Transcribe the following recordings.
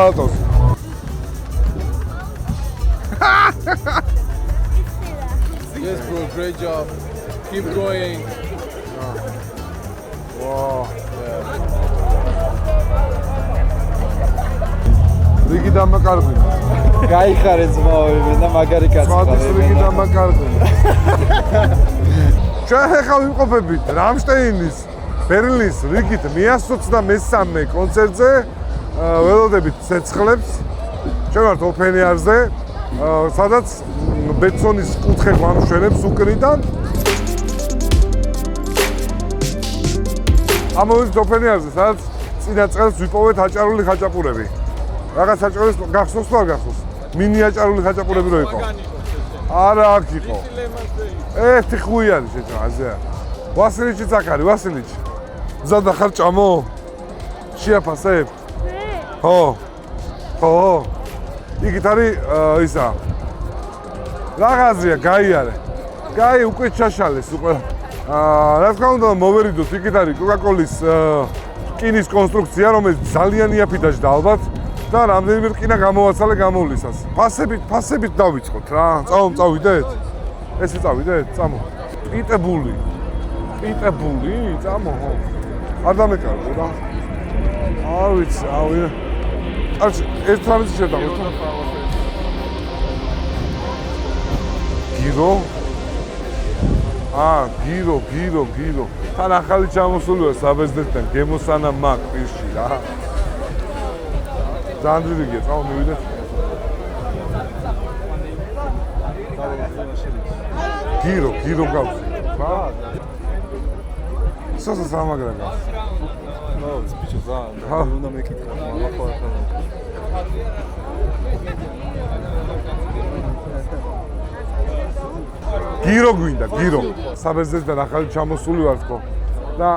სალატოს. Yes, bro, great job. Keep going. Wow. რიგი დამაკარგული. გაიხარე ძმაო და მაგარი კაცი ხარ. სხვათვის რიგი დამაკარგული. ჩვენ ხა ვიმყოფებით რამშტეინის ბერლინის რიგით 123 კონცერტზე ველოდებით ცეცხლებს. ჩვენ ვართ ოფენიარზე, სადაც ბეტსონის კუთხე გვამშვენებს უკრიდან. ამოვიდით ოფენიარზე, სადაც წინა წელს ვიპოვეთ აჭარული ხაჭაპურები. რაღაც აჭარულის გახსოვს თუ არ გახსოვს? მინი აჭარული ხაჭაპურები რო იყო. არა აქ იყო. ერთი ხუი არის შეჭა აზია. ვასილიჩიც აქ არის, ვასილიჩი. მზად ახარ ჭამო? შეაფასებ? ხო. ხო. იქით არის ისა. რაღაცია გაიარე. გაი უკვე ჩაშალეს უკვე. რა თქმა უნდა მოვერიდოთ, იქით არის კოკაკოლის რკინის კონსტრუქცია, რომელიც ძალიან იაფი და ალბათ და რამდენიმე რკინა გამოვაცალე გამოვლისას. ფასებით დავიწყოთ რა. წავიდეთ? ესე წავიდეთ? წამო. პიტებული, წამო. არ დამეკარგო რა. არ ვიცი, არჩი, ეს თამისი შედავთ. გირო? გირო. თან ახალი ჩამოსულია საბერძნეთიდან, გემოსანა მაგ პირში რა. ძალიან ძირიგია, წავა მივიდეთ. გირო გავს. რა? სოცა სამაგრა გავს. ნო, სპიჩი ზა, უნდა მეკითხა, ახლა ახლა. გირო გვინდა, გირო. საბერძნეთიდან ახალი ჩამოსული ვარ თქო. და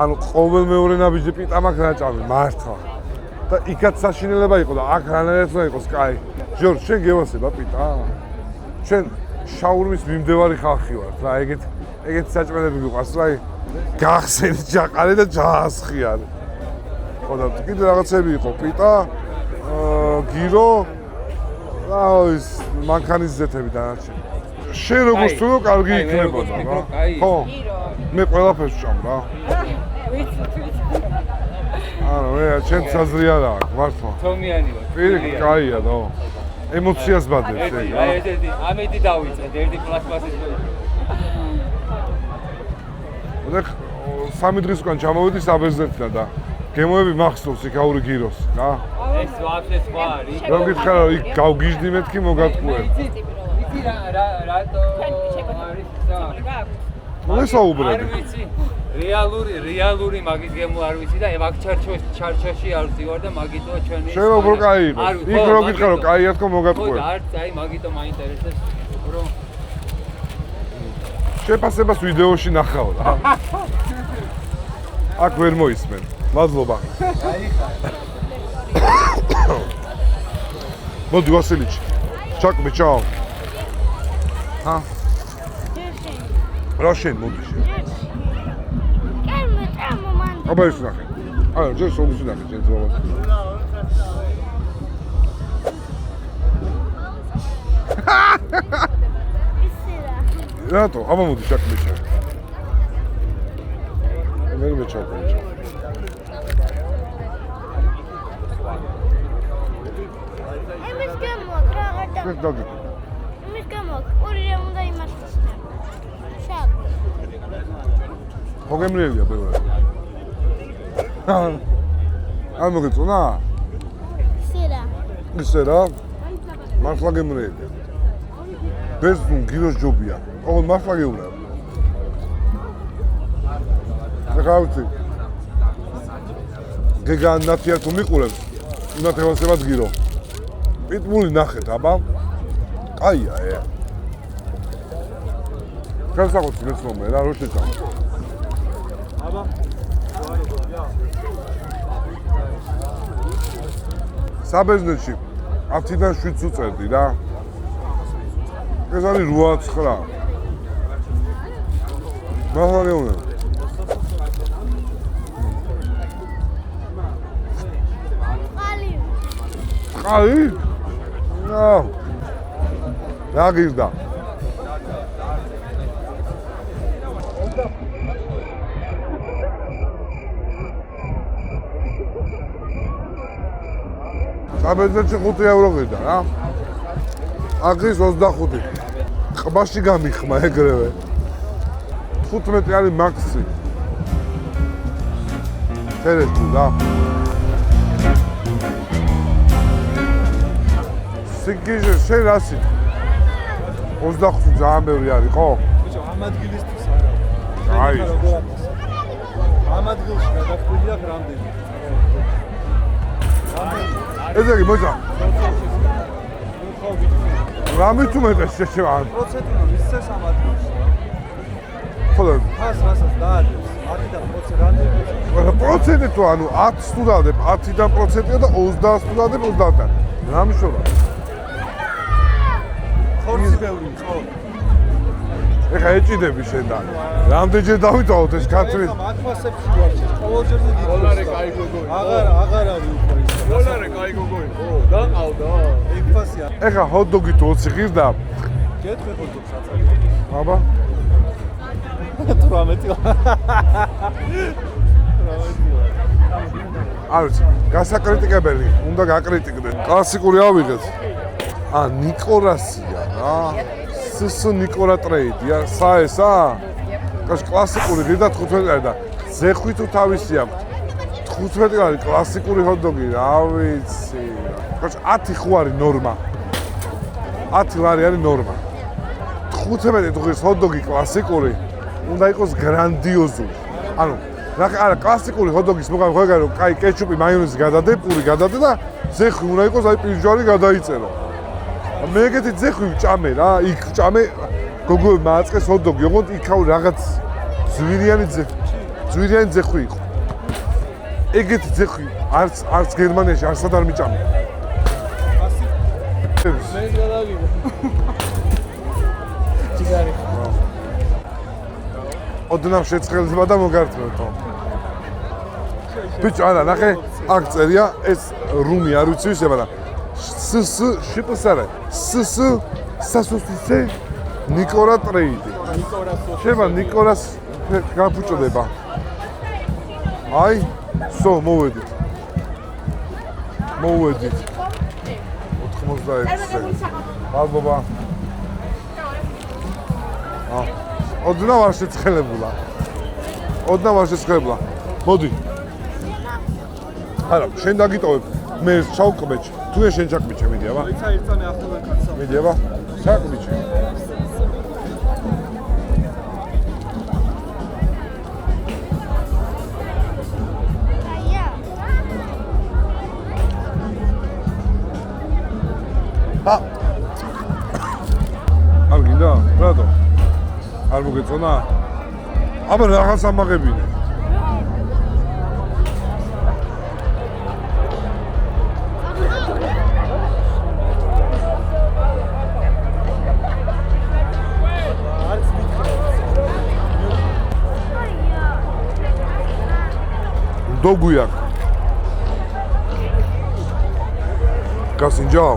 ანუ ყოველ მეორე ნაბიჯი პიტამაქ რაჭამი, მართლა. და იქაც საშინელება იყო და აქ რანაირად უნდა იყოს კაი. ჟორ, შენ გევასება პიტა? შენ შაურმის მიმდევარი ხალხი ვართ რა, ეგეთ საჭმელები მიყვარს რა. გახსენით ჯაყარე და ჯაასხიარე. ხო და კიდე რაღაცები იყო პიტა, გირო, რა ის მანქანის ზეთები დანარჩენი. შენ როგორც თუ კარგი იქნებოდა რა. ხო. მე ყველაფერს ვჭამ რა. არა, მე ჩემ საზრი არა აქვს, მართლა. თომიანი ვარ. პირი კაია და ემოციას ბადებს ეგ რა. ამეთი დავიწყეთ, ერთი პლასმასის და 3 დღის უკან ჩამოვედი საბერძნეთიდან და გემოები მახსოვს იქაური გიროს რა. ეს ვაფშე სხვა არის. რა გითხარ იქ გავგიჟდი მეთქი მოგატყუე. იცი რატო არის და მესაუბრები. არ ვიცი. რეალური მაგის გემო არ ვიცი და მაგ ჩარჩოში არ ვწივარ და მაგიტო ჩვენი შენ როგორ კაი იყო? იქ რო გითხარ რომ კაია თქო მოგატყუე. ხო, არც აი მაგიტო მაინტერესებს რომ შეფასებას ვიდეოში ნახავ რა. აქ ვერ მოისმენ. მადლობა. მოდი ვასილიჩი. ჩაკმე ჩაო. ჰა? რა შენ მოდი შენ? აბა ის ნახე. არა, ჯერ სოლუსი ნახე შენ ძმაას. რატო? აბა მოდი ჩაკმე ჩაო. მე ჩაკმე ჩაო. ეს დაგი. იმის გამო ორი რა უნდა იმართოს. შაკ. მოგემრიელია ბევრი. არ მოგეწონა? ისე რა? მართლა გემრიელია. ბეზნუ გიროს ჯობია. ოღონდ მართლა გეუბნები. ეხავთი. გეგან ნათია თუ მიყურებს, უნდა თევასებად გირო. პიტბული ნახეთ, აბა. კაია, განსაკუთრებით მეცნობე რა, რო შეჭამ. აბა. საბერძნეთში 10-დან 7 უწერდი რა. ეს არის 8-9. მაგალითად აი რა გირდა საბერძნეთში 5 ევრო გირდა რა აქის 25 ყბაში გამიხმა ეგრევე 15 არის მაქსი ფერეთუ და სიგიჟე შენ რასი 25 ძალიან ბევრი არის ხო? ბიჭო ამ ადგილისთვის არა აი ამ ადგილში გადახვიდია რამდენი ესე იგი მოიცა რამით უმეტეს შეჩება პროცენტი ისეს ამ ადგილში ხოლო ფას რასაც დააძლევს 10-დან პროცენტი თუ ანუ 10 თუ დავდებ 10-დან პროცენტია და 30 თუ დავდებ 30-დან რა მიშოლა ხორცი ბევრი ხო ეხა ეჭიდები შენ და რამდენჯერ დავითვალოთ ეს კაცრი მაგ ფასებში ვარ ყოველ ჯერზე დიდი დოლარი კაი გოგოი. აღარ არის უკვე ის დოლარი კაი გოგოი. ო, დაყავდა. ეგ ფასია ეხა ჰოთ-დოგი თუ 20 ღირდა გეტყვი ხორცობს აწარმოებს აბა 18 არის გასაკრიტიკებელი უნდა გაკრიტიკდნენ კლასიკური ავიღეთ ნიკორასია რა სს ნიკორა ტრეიდია საესა კაც კლასიკური ღირდა 15 არის და ზეხვი თუ თავისი აქვს 15 არის კლასიკური ჰოთ-დოგი რა ვიცი კაც 10 ხო არის ნორმა 10 ლარი არის ნორმა 15 თუ ღირს ჰოთ-დოგი კლასიკური უნდა იყოს გრანდიოზული ანუ არა კლასიკური ჰოთ-დოგის მოგავი ხო ეგარო კაი კეჩუპი მაიონეზი გადადე პური გადადე და ზეხვი უნდა იყოს აი პირჯვარი გადაიწერო მე ეგეთი ზეხვი ვჭამე რა იქ ვჭამე გოგოები მააწყეს ჰოთ-დოგი ოღონდ იქაუ რაღაც ძვირიანი ზეხვი იყო ეგეთი ზეხვი არც გერმანიაში არსად არ მიჭამე მე გადავიღო. ჯიგარი ოდნავ შეწყელდება და მოგართმევთო ბიჭო არა ნახე აქ წერია ეს რუმი არ ვიცი ისე მაგრამ სს შიპს არა სს სასუსტიცე ნიკორა ტრეიდი შევა ნიკორას გაფუჭდება აი სო მოვედით 86 ალბობა ოდნავ არ შეწყელებულა მოდი არა შენ დაგიტოვებ მე ჩავკმეჭ თუ შენ ჩაკმეჭე მიდი აბა ისა ერთამე ახლოვან კაცსა მიდი აბა ჩაკმეჭე აია არ გინდა რატო არ მოგეწონა აბა რაღაც ამაღებინე დოგვიაკ გასინჯაო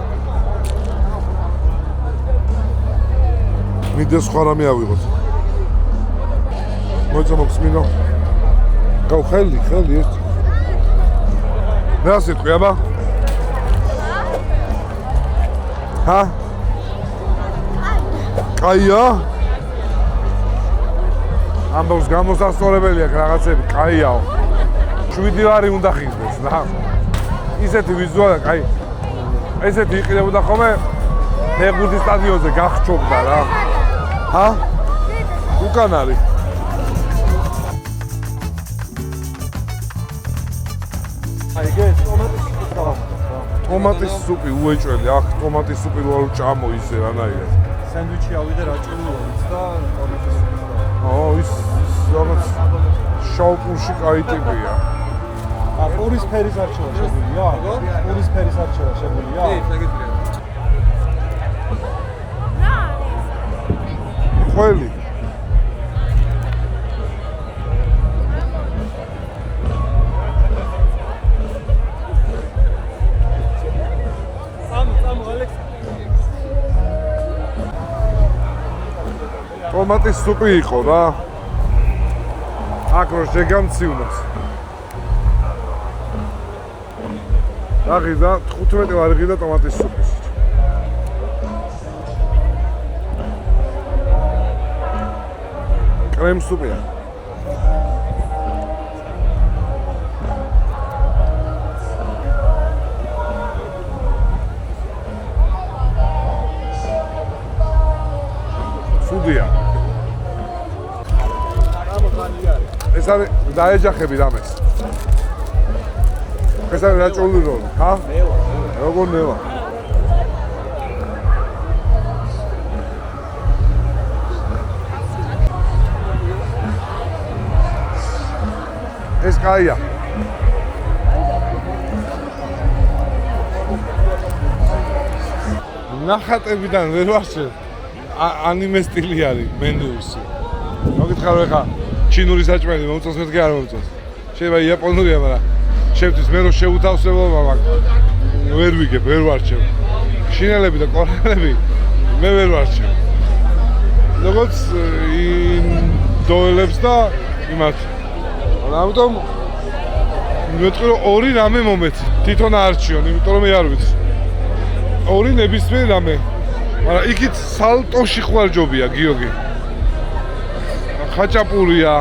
მიდეს სხვა რამე ავიღოთ მოიცა მოქსმინო გაუ ხელი ერთ რა სიტყვი აბა ჰა კაია ამბობს გამოსასწორებელი აქვს რაღაცები კაიაო 7 ლარი უნდა ხიზდეს რა ისეთი ვიზუალი აი ესეთი იყიდებოდა ხოლმე ფეხბურთის სტადიონზე გახჩობდა რა ჰა უკან არის აი გეს ტომატის სუპი უეჭველი აქ ტომატის სუპი რო არ ჭამო ისე რანაირად სენდვიჩი ავიდა რაჭულიც და ტომატის სუპი ის რაღაც შაუპურში კაი ტიპია პურის ფერის არჩევა შეგვიძლია? პურის ფერის არჩევა შეგვიძლია? კი, შეგიძლია. რა ყველი ტომატის სუპი იყო რა. აქ რო შეგამცივნოს. რა ღირდა 15 ლარი ღირდა ტომატის სუპი. კრემ სუპია. სუდია. ეს არის დაეჯახები რამეს. ეს არის რაჭული როლი, ხა? როგორ ნელა? ეს კაია. ნახატებიდან ვერ ვარჩევ. ანიმე სტილი არის მენუსი. მოგითხარ ხა ჩინური საჭმელი მომწონს მეთქი არ მომწონს. შეიძლება იაპონურია, მაგრამ შევთვის მე რო შეუთავსებლობა მაქვს. ვერ ვიგებ, ვერ ვარჩევ. ჩინელები და კორეელები მე ვერ ვარჩევ. როგორც ინდოელებს და იმათ. ამიტომ მეთქი რომ ორი რამე მომეცი. თვითონ არჩიონ, იმიტომ რომ მე არ ვიცი. ორი ნებისმიერ რამე. მაგრამ იქით სალტოში ხوارჯობია გიოგი. ხაჭაპურია.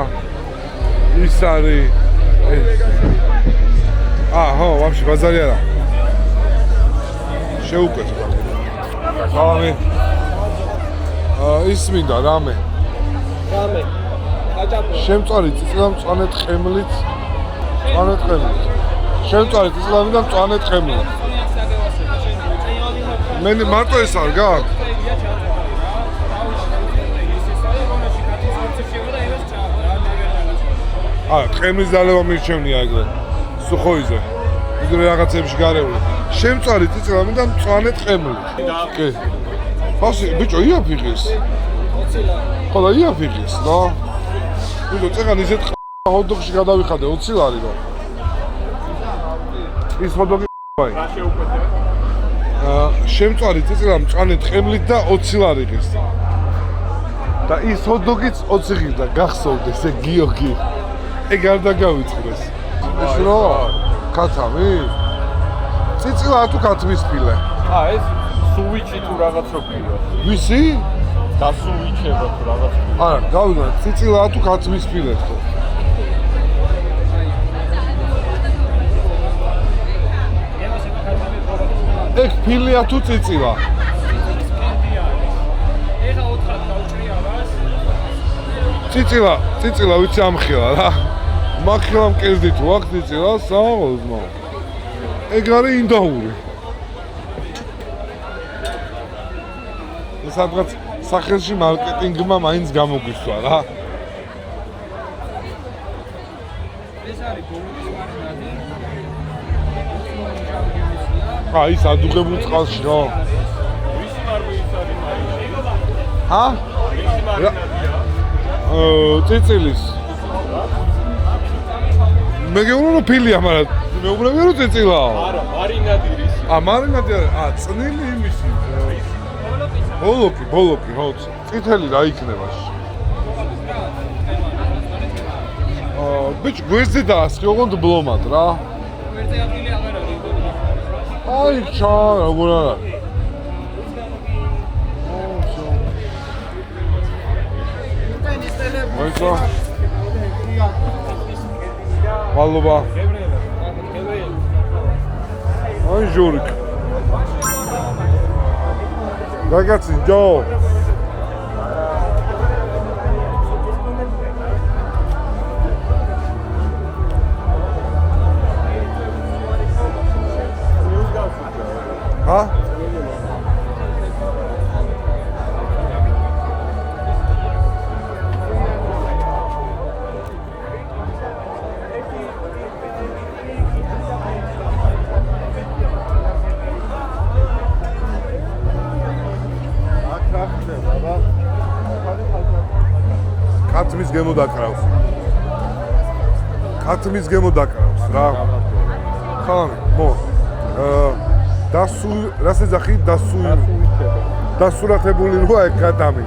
ის არის. ხო, ვაფშე ბაზარი არა. შეუკვეცო. ხამე. ის მინდა რამე. რამე. ხაჭაპური. შემწარი წიწილა მწვანე თხემლით. მწვანე თხემლით. შემწარი წიწილა მინდა მწვანე თხემლით. მე მარტო ეს არ გაქვს? თხემლის დალევა მირჩევნია ეგრე. სუხოიზე. იგივე რაღაცებში გარეული. შემწარი წიწილა მინდა მწვანე თხემლით. კი. ფასი ბიჭო იაფიღეს. ხო და იაფიღეს, რა. ბიჭო წეგან ისეთ ჰოთ-დოგში გადავიხადე 20 ლარი რა. ის ჰოთ-დოგი ვაი. რა შეუკვეთე? შემწარი წიწილა მწვანე თხემლით და 20 ლარი ღირს. და ის ჰოთ-დოგიც 20 ღირდა, გახსოვდეს ეგ გიოგი. ეგ არ დაგავიწყდეს. ეს რა? კაცამი? წიწილა თუ კაცმის ფილე? ეს სუვიჩი თუ რაღაც როქია. ვისი? დასუვიჩება თუ რაღაც. არა, გავიგე, წიწილა თუ კაცმის ფილე ხო? ეგ ფილია თუ წიწილა? წიწილა ვიცი ამხილა რა. მახილა მკერდი თუ აქ წიწილა სააღოს მო. ეგ არის ინდოური. ეს სადღაც სახელში მარკეტინგმა მაინც გამოგვისვა რა. ეს არის გოლობის მარინადი. ის ადუღებულ წყალში რა. ვისი მარმინი არის? ჰა? ვისი მარინადია? წიწილის. მე გეუბნები რომ ფილია, მაგრამ მეუბნები რომ წიწილაა. არა, მარინადი რის. მარინადი არის. წნილი იმისი. ბოლოკი, ხო. წითელი რა იქნება? ბიჭ, გვერდზე დაასხი, ოღონდ ბლომად რა. გვერდზე ადგილი აღარ არის. ჩა, როგორ არა. მოიცა. მადლობა. ჟურიკ. Ragazzi, ciao! Ha? ქათმის გემო დაკრავს. ქათმის გემო დაკრავს რა. ხალხი, მო. რას ეძახი? დასურათებული როა ეგ გადამი.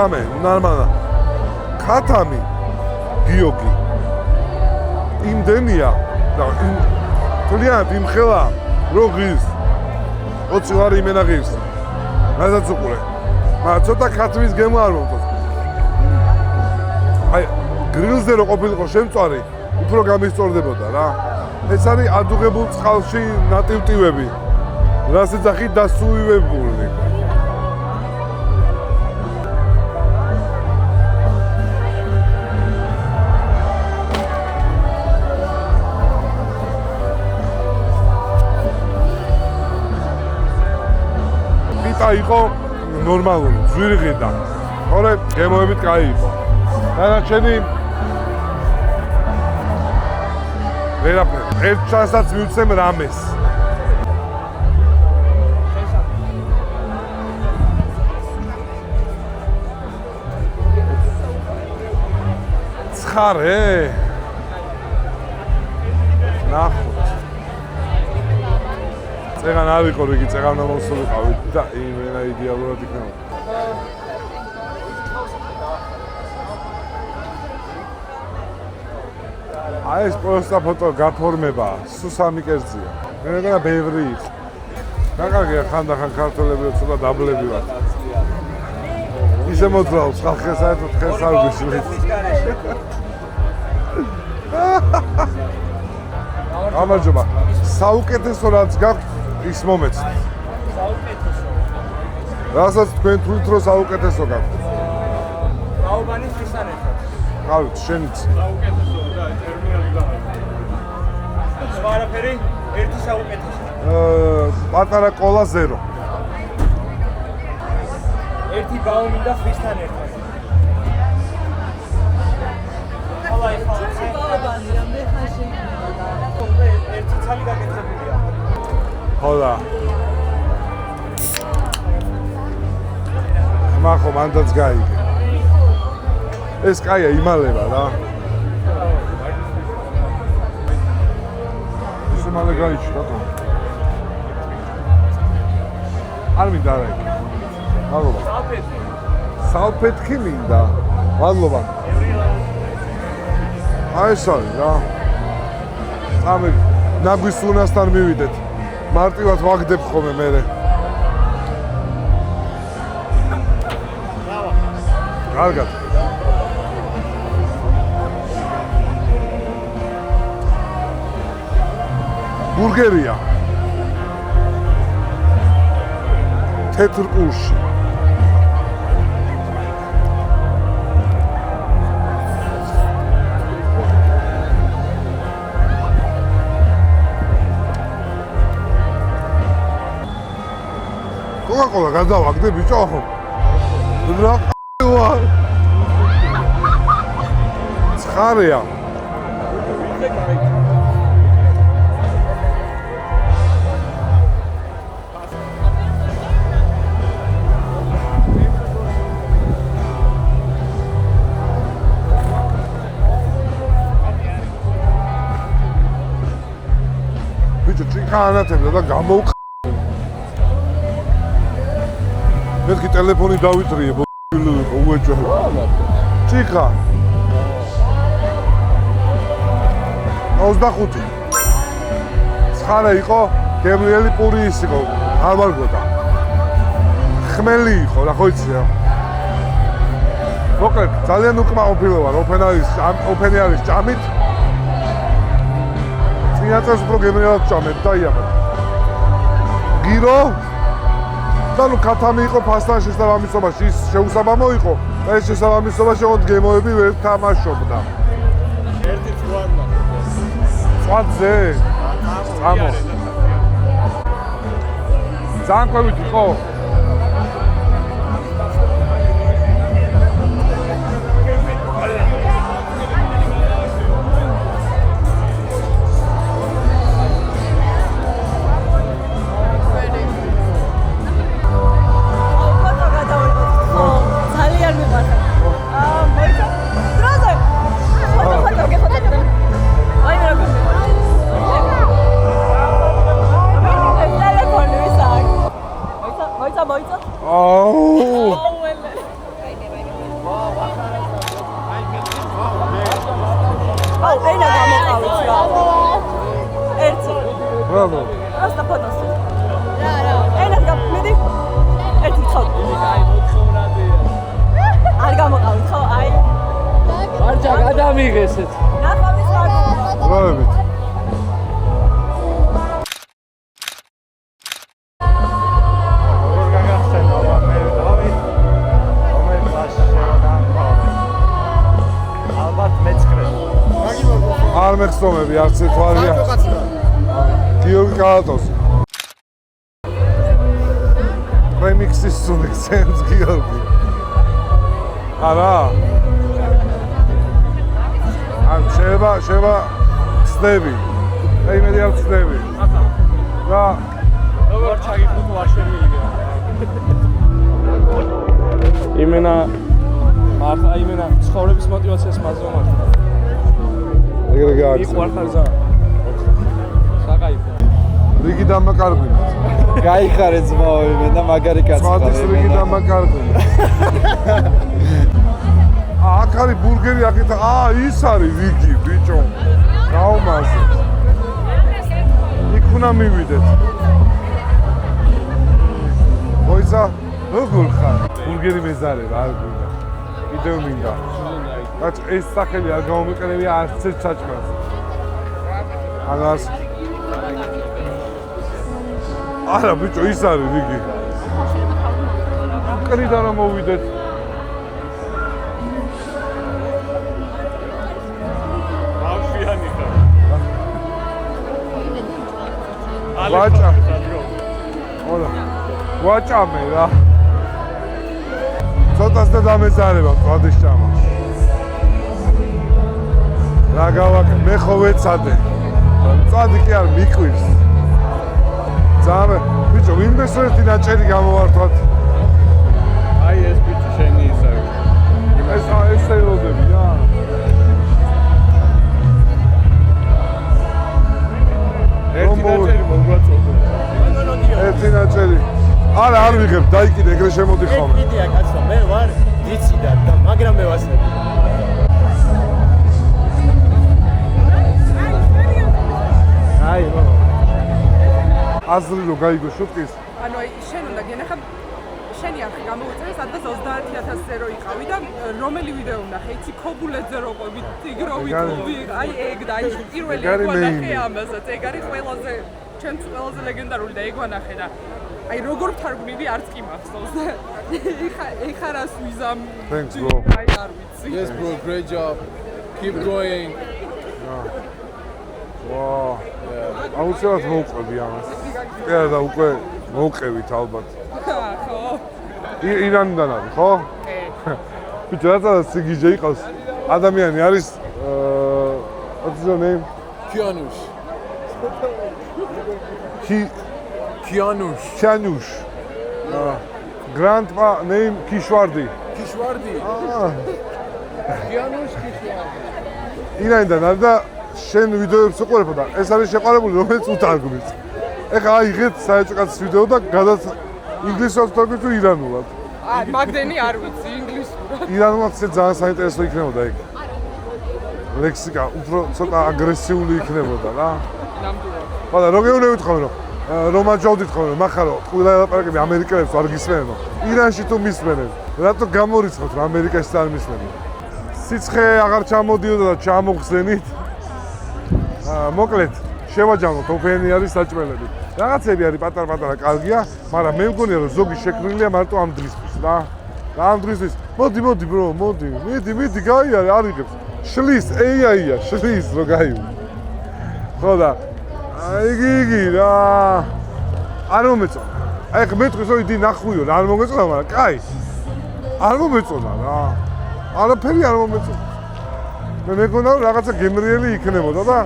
Khatame, normalna. Khatami, Giogi. Imdenia, da im თლიანად იმხელა, რო ღირს. 20 ლარი იმენა ღირს. რადგან უყურე. მაგრამ ცოტა ქათმის გემო არ მომწონს. აი, გრილზე რო ყოფილიყო შემწვარი, უფრო გამისწორდებოდა რა. ეს არის ადუღებულ წყალში ნატივტივები. რასაც ახი დასუივებული. იყო ნორმალური, ძვირი ღირდა. თორე გემოებით კაი იყო. დანარჩენი ვერაფერი. ერთ ჩანსაც მივცემ რამეს. ცხარე? ნახოთ. წეგან არ იყო რიგი, წეგან მომსულიყავით და იმენა იდეალურად იქნება. აი ეს პროსტა ფოტო გაფორმება, სულ 3 კერძია. მე მეგონა ბევრი იყო. დაკარგია ხანდახან ქართველები ცოტა დაბლები ვარ. ისე მოძრაობს ხალხი საერთოდ ხეს არ გვიშლით. გამარჯობა. საუკეთესო რაც გაქვთ ის მომეცით. საუკეთესო. რასაც თქვენ თვლით რომ საუკეთესო გაქვთ. გაუბანი ხისთან ერთად. გავით, შენიც. საუკეთესო და ტერმინალი გაყიდე. სხვა არაფერი, ერთი საუკეთესო. პატარა კოლა 0. ერთი გაუმინდა ხისთან ერთად. ხალხი გაუბანი რამდენი ხანში ერთი ცალი გაკეთებულია. ხოდა. მახო მანდაც გაიგე. ეს კაია იმალება რა. ისე მალე გაიჩნდა თო. არ მინდა რა. მადლობა. სალფეთქი მინდა. მადლობა. აი ეს არის რა. ამე ნაგვის სუნასთან მივიდეთ. მარტივად ვაგდებ ხოლმე მე. კარგად. ბურგერია. თეთრ კურში. კოკა-კოლა გადავაგდე ბიჭო. რა ვარ? ცხარეა. ბიჭო ჭიქა ანათებდა და გამოვ მეთქი ტელეფონი დავითრიე უეჭო ჭიქა 25 ცხარა იყო გემრიელი პური ის იყო არ ვარგოდა ხმელი იყო რა ხო იცი რა მოკლედ ძალიან უკმაყოფილო ვარ ოფენი არის ჭამით წინაწელს უფრო გემრიელად ჭამეთ და იახეთ გირო და ნუ ქათამი იყო ფასთან შესაბამისობაში ის შეუსაბამო იყო და ეს შესაბამისობაში ოღონდ გემოები ვერ თამაშობდა ერთი წვანდა წვანზე წამო ზანკვევით იყო ფოტოს და ფოტოს. რა. ენად გამიდი. ერთი თხო. არ გამოყავით ხო? აი. მარჯა გადამიღეს ეს. ნახავთ რა. ბრავებით. არ მეხსოვები არც ერთ ვარია. გიორგი კალატოს. რემიქსის სულექსენს გიორგი. არა. ან შეიძლება ცდები. აი მე არ ცდები. რა როგორ ჩაგიფუტო არ შემიძლია. იმენა მართლა იმენა ცხოვრების мотиваციას მასზე მართლა. ეგრე გააკეთე. მიყვარხარ ზა. საკაიფო. რიგი დამაკარგვინეთ. გაიხარე ძმაო იმენ და მაგარი კაცი ხარ. სვადის რიგი დამაკარგვინეთ. აქ არის ბურგერი აქეთ. ის არის რიგი ბიჭო. გაუმაზე. იქ უნდა მივიდეთ. მოიცა როგორ ხარ? ბურგერი მეზარება არ გვინდა. კიდევ მინდა. რაც ეს სახელი არ გამომიყენებია არც ერთ საჭმელს. აგას. არა ბიჭო ის არის რიგი. კრიდან რომ მოვიდეთ. ბავშვიანი ხარ. ვაჭა. ოდა. ვაჭამე რა. ცოტას და დამეწარება ყადის ჭამა. რა გავაკეთე? მე ხო ვეცადე. წადი კი არ მიყვირს. ძამე, ბიჭო, ვინმეს ერთი ნაჭერი გამოვართვათ. აი ეს ბიჭი შენი ისე. ეს ელოდები რა. ერთი ნაჭერი მოგვაწოდო. ერთი ნაჭერი. არა, არ ვიღებ, დაიკიდე, ეგრე შემოდი ხოლმე. კიდია კაცო, მე ვარ დიციდა და მაგრამ მე ვასწრებ. აი, მო. აზრი რო გაიგო შუტკის. ანუ აი შენ უნდა გენახა შენი არხი გამოუწერე სადღაც 30000-ზე რო იყავი და რომელი ვიდეო ვნახე იცი ქობულეძე რო ყვები ტიგრო ვიკლოვი აი ეგ და აი პირველი ეგ ვნახე ამასაც ეგ არის ყველაზე ჩვენც ყველაზე ლეგენდარული და ეგ ვნახე და აი როგორ თარგმნილი არც კი მახსოვს და ეხა რას ვიზამ Thanks bro. აი არ ვიცი Yes bro, great job. Keep going. ვაა. აუცილებლად მოვყვები ამას. კი არა და უკვე მოვყევით ალბათ. ხო ირანიდან არის, ხო? კი. ბიჭო, რაცა სიგიჟე იყოს, ადამიანი არის what's your name? Kianush. Kianush. Grandpa name Kishwardi. Kishwardi. Kianush Kishwardi. ირანიდან არის და შენ ვიდეოებს უყურებოდა. ეს არის შეყარებული, რომელიც უთარგმნის. ეხლა აიღეთ საერთო კაცის ვიდეო და გადაც ინგლისურად თორემ თუ ირანულად. აი მაგდენი არ ვიცი ინგლისურად. ირანულად ძალიან საინტერესო იქნებოდა ეგ. ლექსიკა უფრო ცოტა აგრესიული იქნებოდა რა. ნამდვილად. მაგრამ რო გეუბნებით ხოლმე რომ რომაჯავდით ხოლმე მახარო ყველა ლაპარაკები ამერიკელებს არ გისმენო. ირანში თუ მისმენენ. რატო გამორიცხოთ რომ ამერიკაში არ მისმენენ? სიცხე აღარ ჩამოდიოდა და ჩამოხსენით. მოკლედ შევაჯამოთ ოფენი არის საჭმელები. რაღაცები არის პატარ-პატარა კარგია, მაგრამ მე მგონია რომ ზოგი შექმნილია მარტო ამ დრისთვის რა. რა ამ დრისთვის. მოდი ბრო, მოდი. მიდი, გაიარე, არ იღებს. შლის, AI-ია, შლის რო გაიუ. ხო და იგი რა. არ მომეწონა. აი ხა მეტყვის რომ იდი ნახვიო, არ მომეწონა, მაგრამ კაი. არ მომეწონა რა. არაფერი არ მომეწონა. მე მეგონა რომ რაღაცა გემრიელი იქნებოდა და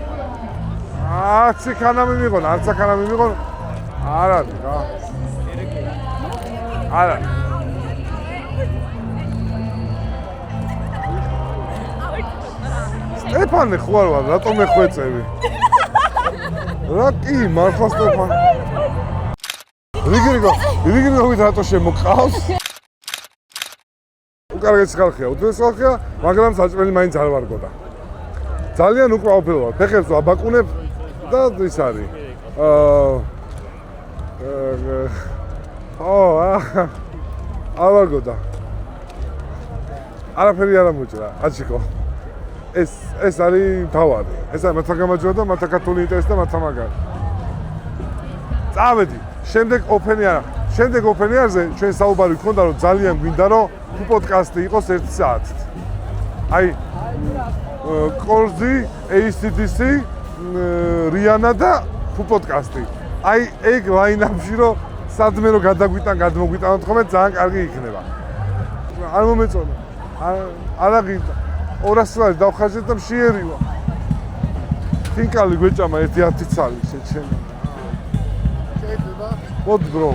არც იქანა მიმიღონ, არ არის რა. არა. სტეფანე ხო არ ვარ, რატომ მეხვეწები? რა კი, მართლა სტეფანე. რიგრიგო რატო შემოყავს? უკარგეთ ხალხია, უდრეს ხალხია, მაგრამ საჭმელი მაინც არ ვარგოდა. ძალიან უკმაყოფილოა, ფეხებს ვაბაკუნებ და ის არის. ავაგოდა. არაფერი არ ამოჭრა, აჩიკო. ეს არის თავარი. ეს არის მათა გამარჯვება და მათა ქართული ინტერესი და მათა მაგარი. წავედი. შემდეგ ოფენიარზე ჩვენ საუბარი გქონდა რომ ძალიან გვინდა რომ პოდკასტი იყოს 1 საათით. აი კორზი, ACDC, რიანა და პოდკასტი. აი ეგ ლაინაპში რომ სადმე რომ გადმოგვიტანოთ ხოლმე ძალიან კარგი იქნება. არ მომეწონა. არა გინდა. 200 ლარი დავხარჯეთ და მშიერივა. თინკალი გვეჭამა ერთი 10 ცალი შეჩენა. შეიძლება? მოდ ბრო.